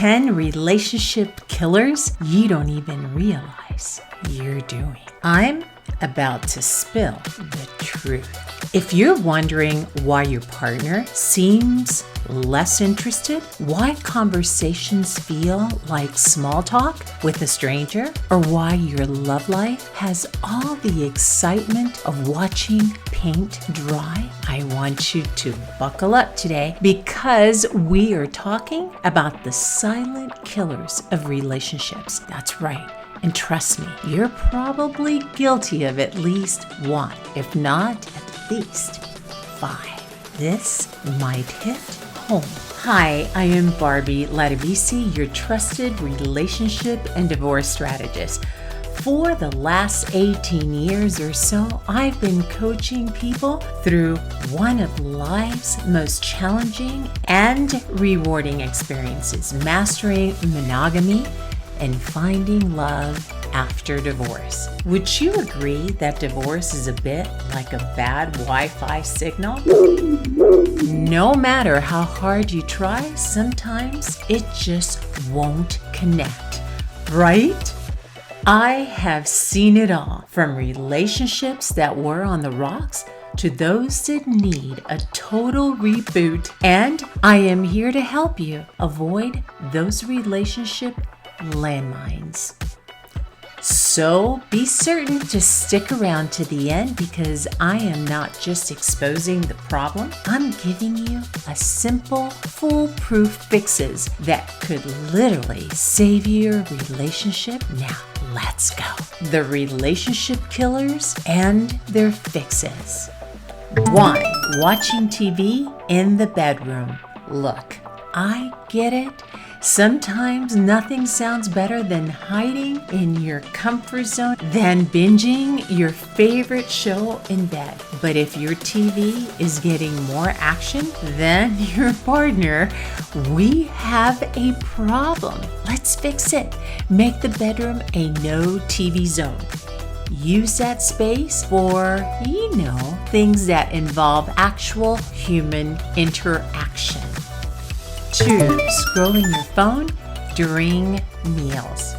10 relationship killers you don't even realize you're doing. I'm about to spill the truth. If you're wondering why your partner seems less interested, why conversations feel like small talk with a stranger, or why your love life has all the excitement of watching paint dry, I want you to buckle up today because we are talking about the silent killers of relationships. That's right. And trust me, you're probably guilty of at least one, if not at least 5. This might hit home. Hi, I am Barbie Ladeveze, your trusted relationship and divorce strategist. For the last 18 years or so, I've been coaching people through one of life's most challenging and rewarding experiences, mastering monogamy and finding love after divorce. Would you agree that divorce is a bit like a bad Wi-Fi signal? No matter how hard you try, sometimes it just won't connect, right? I have seen it all, from relationships that were on the rocks to those that need a total reboot, and I am here to help you avoid those relationship landmines. So be certain to stick around to the end because I am not just exposing the problem, I'm giving you a simple, foolproof fixes that could literally save your relationship. Now, let's go. The relationship killers and their fixes. 1. Watching TV in the bedroom. Look, I get it. Sometimes nothing sounds better than hiding in your comfort zone than binging your favorite show in bed. But if your TV is getting more action than your partner, we have a problem. Let's fix it. Make the bedroom a no TV zone. Use that space for, things that involve actual human interaction. 2. Scrolling your phone during meals.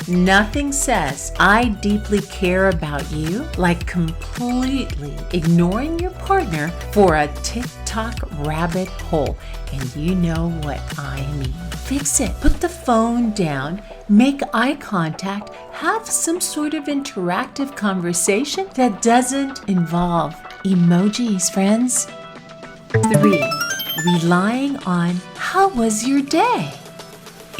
Nothing says I deeply care about you like completely ignoring your partner for a TikTok rabbit hole. And you know what I mean. Fix it. Put the phone down, make eye contact, have some sort of interactive conversation that doesn't involve emojis, friends. 3. Relying on how was your day?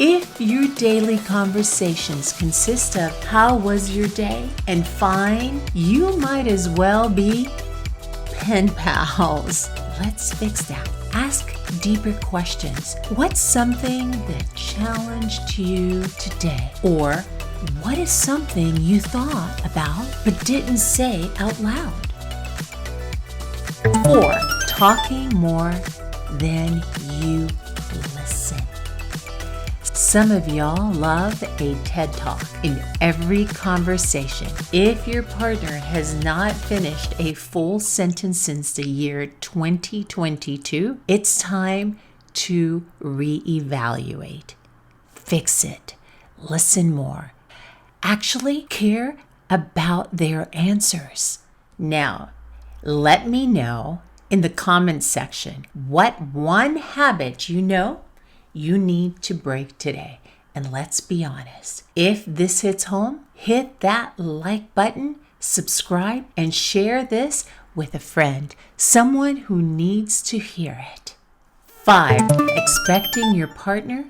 If your daily conversations consist of how was your day and fine, you might as well be pen pals. Let's fix that. Ask deeper questions. What's something that challenged you today? Or what is something you thought about but didn't say out loud? 4. Talking more than you listen. Some of y'all love a TED Talk in every conversation. If your partner has not finished a full sentence since the year 2022, it's time to reevaluate. Fix it. Listen more. Actually care about their answers. Now, let me know in the comments section what one habit you need to break today. And let's be honest, if this hits home, hit that like button, subscribe, and share this with a friend, someone who needs to hear it. 5. Expecting your partner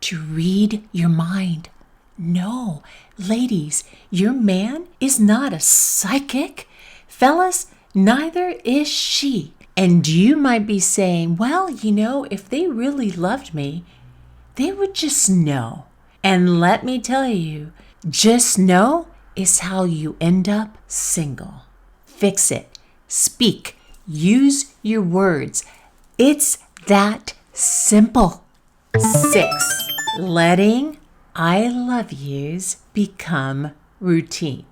to read your mind. No, ladies, your man is not a psychic. Fellas, neither is she. And you might be saying, well, if they really loved me, they would just know. And let me tell you, just know is how you end up single. Fix it. Speak. Use your words. It's that simple. 6. Letting I love yous become routine.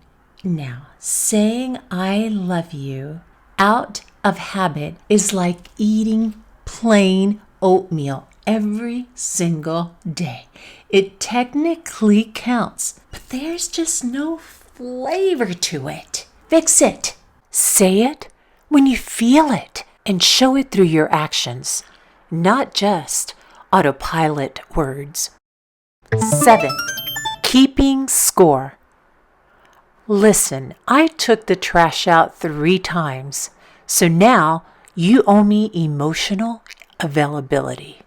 Now, saying I love you out of habit is like eating plain oatmeal every single day. It technically counts, but there's just no flavor to it. Fix it. Say it when you feel it and show it through your actions, not just autopilot words. 7. Keeping score. Listen, I took the trash out 3 times, so now you owe me emotional availability.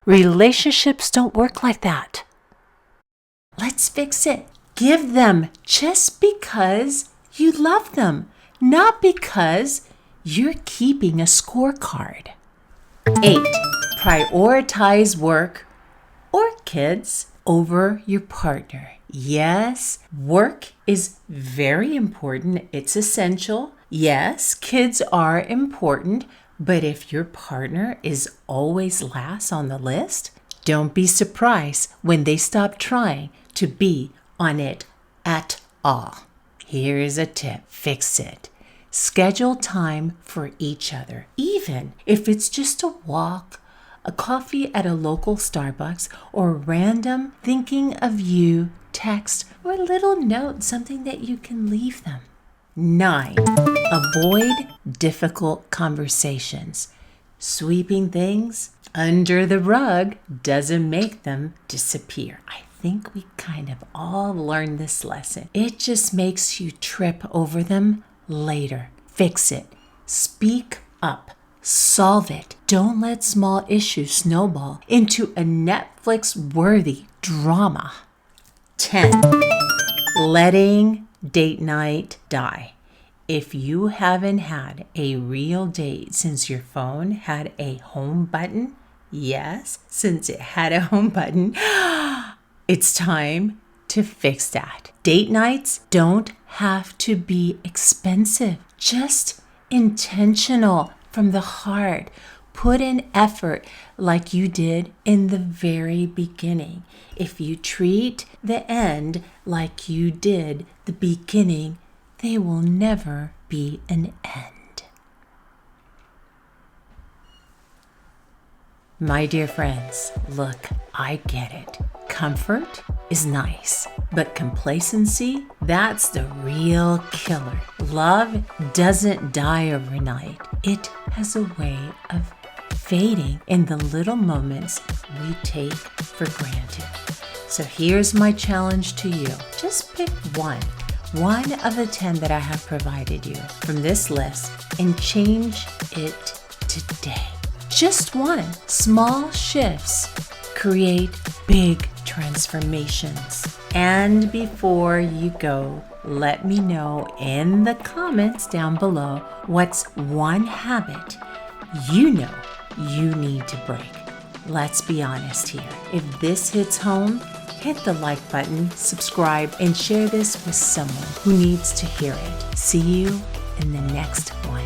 Relationships don't work like that. Let's fix it. Give them just because you love them, not because you're keeping a scorecard. 8. Prioritize work or kids over your partner. Yes, work is very important. It's essential. Yes, kids are important. But if your partner is always last on the list, don't be surprised when they stop trying to be on it at all. Here is a tip. Fix it. Schedule time for each other, even if it's just a walk, a coffee at a local Starbucks, or random thinking of you text or a little note, something that you can leave them. 9. Avoid difficult conversations. Sweeping things under the rug doesn't make them disappear. I think we kind of all learned this lesson. It just makes you trip over them later. Fix it. Speak up. Solve it. Don't let small issues snowball into a Netflix-worthy drama. 10. Letting date night die. If you haven't had a real date since your phone had a home button, yes, since it had a home button, it's time to fix that. Date nights don't have to be expensive, just intentional from the heart. Put in effort like you did in the very beginning. If you treat the end like you did the beginning, there will never be an end. My dear friends, look, I get it. Comfort is nice, but complacency, that's the real killer. Love doesn't die overnight. It has a way of fading in the little moments we take for granted. So here's my challenge to you. Just pick one of the 10 that I have provided you from this list and change it today. Just one. Small shifts create big transformations. And before you go, let me know in the comments down below what's one habit you know you need to break. Let's be honest here. If this hits home, hit the like button, subscribe, and share this with someone who needs to hear it. See you in the next one.